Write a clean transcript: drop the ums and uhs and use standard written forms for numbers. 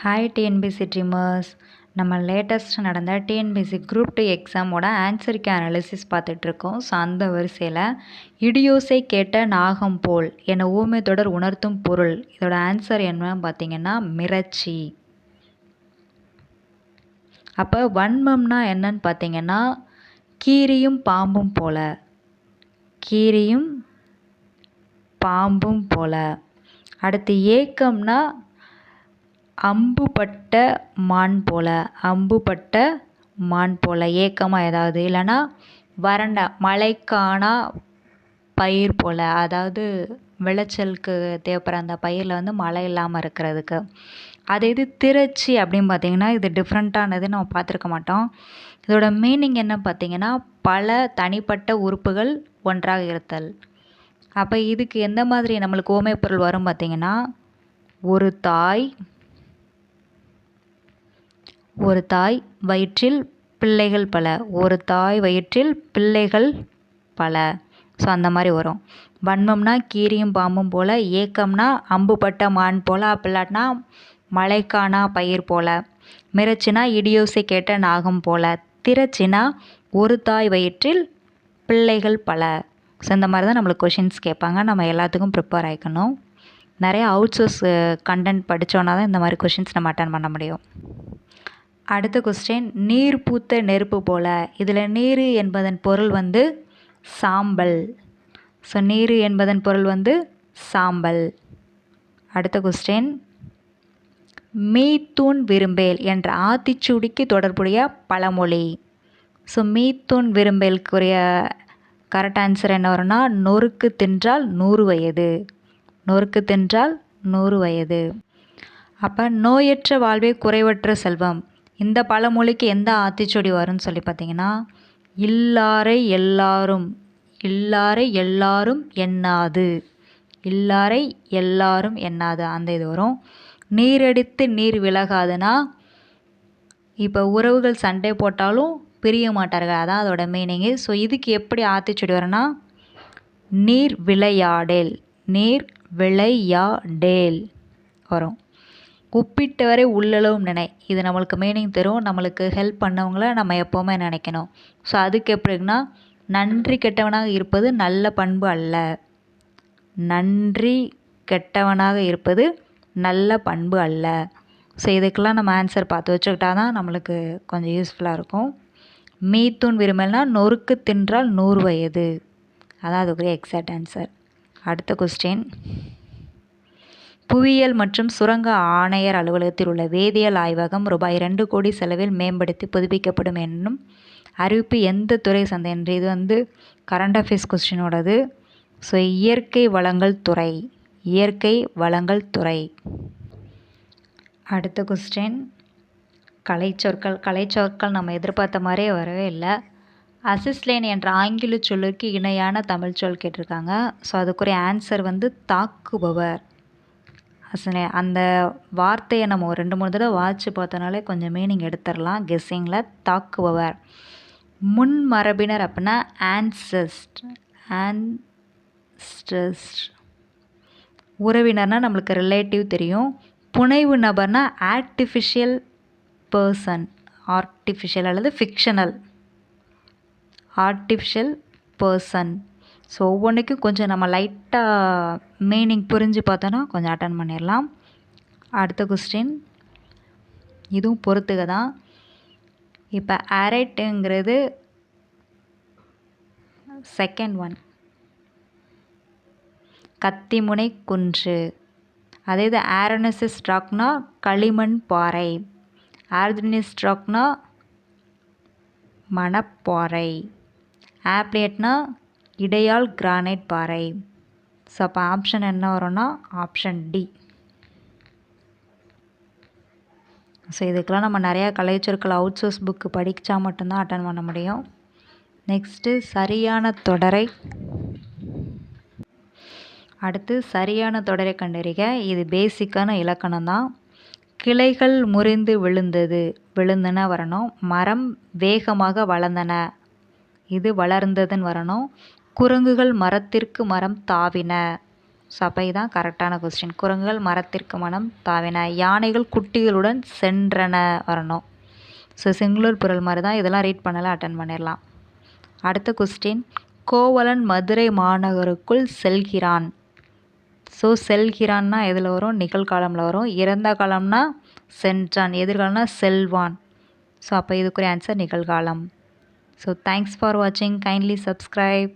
Hi TNPSC dreamers. நம்ம latest நடந்த TNPSC group 2 எக்ஸாமோட ஆன்சருக்கு analysis பார்த்துட்ருக்கோம். ஸோ அந்த வரிசையில் இடியோசை கேட்ட நாகம் போல் என ஊமை தொடர் உணர்த்தும் பொருள், இதோட ஆன்சர் என்னன்னு பார்த்தீங்கன்னா மிரட்சி. அப்போ வன்மம்னா என்னன்னு பார்த்தீங்கன்னா கீரியும் பாம்பும் போல, கீரியும் பாம்பும் போல. அடுத்து ஏக்கம்னா அம்புபட்ட மான் போல, அம்புபட்ட மான் போல ஏக்கமாக ஏதாவது, இல்லைன்னா வறண்ட மழைக்கானா பயிர் போல், அதாவது விளைச்சலுக்கு தேவைப்படுற அந்த பயிரில் வந்து மழை இல்லாமல் இருக்கிறதுக்கு. அதே இது திரட்சி அப்படின்னு பார்த்தீங்கன்னா இது டிஃப்ரெண்ட்டானது, நம்ம பார்த்துருக்க மாட்டோம். இதோட மீனிங் என்ன பார்த்தீங்கன்னா பல தனிப்பட்ட உறுப்புகள் ஒன்றாக இருத்தல். அப்போ இதுக்கு எந்த மாதிரி நம்மளுக்கு ஓமை பொருள் வரும் பார்த்தீங்கன்னா ஒரு தாய் வயிற்றில் பிள்ளைகள் பல, ஒரு தாய் வயிற்றில் பிள்ளைகள் பல. ஸோ அந்த மாதிரி வரும். வன்மம்னா கீரியும் பாம்பும் போல், ஏக்கம்னா அம்புபட்ட மான் போல், அப்படிலாட்னா மழைக்கானா பயிர் போல், மிரட்சினா இடியோசை கேட்ட நாகம் போல், திரட்சினா ஒரு தாய் வயிற்றில் பிள்ளைகள் பல. ஸோ இந்த மாதிரி தான் நம்மளுக்கு கொஷின்ஸ் கேட்பாங்க. நம்ம எல்லாத்துக்கும் ப்ரிப்பேர் ஆகிக்கணும். நிறைய அவுட்சோர்ஸ் கண்டென்ட் படித்தோன்னா தான் இந்த மாதிரி கொஷின்ஸ் நம்ம அட்டன் பண்ண முடியும். அடுத்த கொஸ்டின், நீர் பூத்த நெருப்பு போல. இதில் நீர் என்பதன் பொருள் வந்து சாம்பல். ஸோ நீர் என்பதன் பொருள் வந்து சாம்பல். அடுத்த கொஸ்டின், மீத்தூன் விரும்பேல் என்ற ஆத்திச்சூடிக்கு தொடர்புடைய பழமொழி. ஸோ மீத்தூன் விரும்பேலுக்குரிய கரெக்ட் ஆன்சர் என்ன வரும்னா நொறுக்கு தின்றால் 100 வயது, நொறுக்கு தின்றால் 100 வயது. அப்போ நோயற்ற வாழ்வே குறைவற்ற செல்வம், இந்த பழமொழிக்கு எந்த ஆத்திச்சூடி வரும்னு சொல்லி பார்த்தீங்கன்னா இல்லாரை எல்லாரும், இல்லாரை எல்லாரும் எண்ணாது, இல்லாரை எல்லாரும் எண்ணாது அந்த இது வரும். நீரடித்து நீர் விலகாதுன்னா இப்போ உறவுகள் சண்டை போட்டாலும் பிரிய மாட்டார்கள், அதான் அதோட மீனிங்கு. ஸோ இதுக்கு எப்படி ஆத்திச்சூடி வரும்னா நீர் விளையாடேல், நீர் விளையாடேல் வரும். உப்பிட்டவரை உள்ளளவும் நினை, இது நம்மளுக்கு மீனிங் தரும். நம்மளுக்கு ஹெல்ப் பண்ணவங்கள நம்ம எப்போவுமே நினைக்கணும். ஸோ அதுக்கு எப்படின்னா நன்றி கெட்டவனாக இருப்பது நல்ல பண்பு அல்ல, நன்றி கெட்டவனாக இருப்பது நல்ல பண்பு அல்ல. ஸோ இதுக்கெல்லாம் நம்ம ஆன்சர் பார்த்து வச்சுக்கிட்டா தான் நம்மளுக்கு கொஞ்சம் யூஸ்ஃபுல்லாக இருக்கும். மீத்தூன் விரும்பல்னா நொறுக்கு தின்றால் 100 வயது, அதான் அதுக்குரிய எக்ஸாக்ட் ஆன்சர். அடுத்த கொஸ்டின், புவியியல் மற்றும் சுரங்க ஆணையர் அலுவலகத்தில் உள்ள வேதியியல் ஆய்வகம் ரூபாய் 2 கோடி செலவில் மேம்படுத்தி புதுப்பிக்கப்படும் என்னும் அறிவிப்பு எந்த துறை சந்தை? இது வந்து கரண்ட் அஃபேர்ஸ் கொஸ்டினோடது. ஸோ இயற்கை வளங்கள் துறை, இயற்கை வளங்கள் துறை. அடுத்த கொஸ்டின், கலைச்சொற்கள். கலைச்சொற்கள் நம்ம எதிர்பார்த்த மாதிரியே வரவே இல்லை. அசிஸ்லைன் என்ற ஆங்கில சொல்லுக்கு இணையான தமிழ் சொல் கேட்டிருக்காங்க. ஸோ அதுக்குரிய ஆன்சர் வந்து தாக்குபவர். அந்த வார்த்தையை நம்ம ஒரு 2-3 தடவை வாட்சி பார்த்தோனாலே கொஞ்சம் மீனிங் எடுத்துடலாம் கெஸ்ஸிங்கில். தாக்குபவர். முன்மரபினர் அப்படின்னா ஆன்செஸ்ட், ஆன்செஸ்ட். உறவினர்னால் நம்மளுக்கு ரிலேட்டிவ் தெரியும். புனைவு நபர்னா ஆர்டிஃபிஷியல் பர்சன், ஆர்டிஃபிஷியல் அல்லது ஃபிக்ஷனல், ஆர்டிஃபிஷியல் பர்சன். ஸோ ஒவ்வொன்றுக்கும் கொஞ்சம் நம்ம லைட்டாக மீனிங் புரிஞ்சு பார்த்தோன்னா கொஞ்சம் அட்டன் பண்ணிடலாம். அடுத்த கொஸ்டின், இதுவும் பொறுத்துக்க தான். இப்போ அரேட்டுங்கிறது செகண்ட் ஒன், கத்திமுனை குன்று. அதே இது ஆரோனசிஸ் ராக்னா களிமண் பாறை, ஆர்தினிஸ் ராக்னா மணப்பாறை, ஆப்லேட்னா இடையால் கிரானைட் பாறை. ஸோ அப்போ ஆப்ஷன் என்ன வரும்னா ஆப்ஷன் டி. ஸோ இதுக்கெல்லாம் நம்ம நிறையா கலைச்சொற்கள் அவுட்சோர்ஸ் புக்கு படித்தா மட்டும்தான் அட்டன் பண்ண முடியும். நெக்ஸ்ட்டு சரியான தொடரை. அடுத்து சரியான தொடரை கண்டறிக. இது பேசிக்கான இலக்கணம் தான். கிளைகள் முறிந்து விழுந்தது, விழுந்தன வரணும். மரம் வேகமாக வளர்ந்தன, இது வளர்ந்ததுன்னு வரணும். குரங்குகள் மரத்திற்கு மரம் தாவின, ஸோ அப்போ இதுதான் கரெக்டான கொஸ்டின். குரங்குகள் மரத்திற்கு மனம் தாவின. யானைகள் குட்டிகளுடன் சென்றன வரணும். ஸோ சிங்குலர் பொருள் மாதிரி தான், இதெல்லாம் ரீட் பண்ணலாம், அட்டன் பண்ணிடலாம். அடுத்த கொஸ்டின், கோவலன் மதுரை மாநகருக்குள் செல்கிறான். ஸோ செல்கிறான்னா எதில் வரும்? நிகழ்காலமில் வரும். இறந்த காலம்னா சென்றான், எதிர்காலம்னா செல்வான். ஸோ அப்போ இதுக்குரிய ஆன்சர் நிகழ்காலம். ஸோ தேங்க்ஸ் ஃபார் வாட்சிங். Kindly subscribe.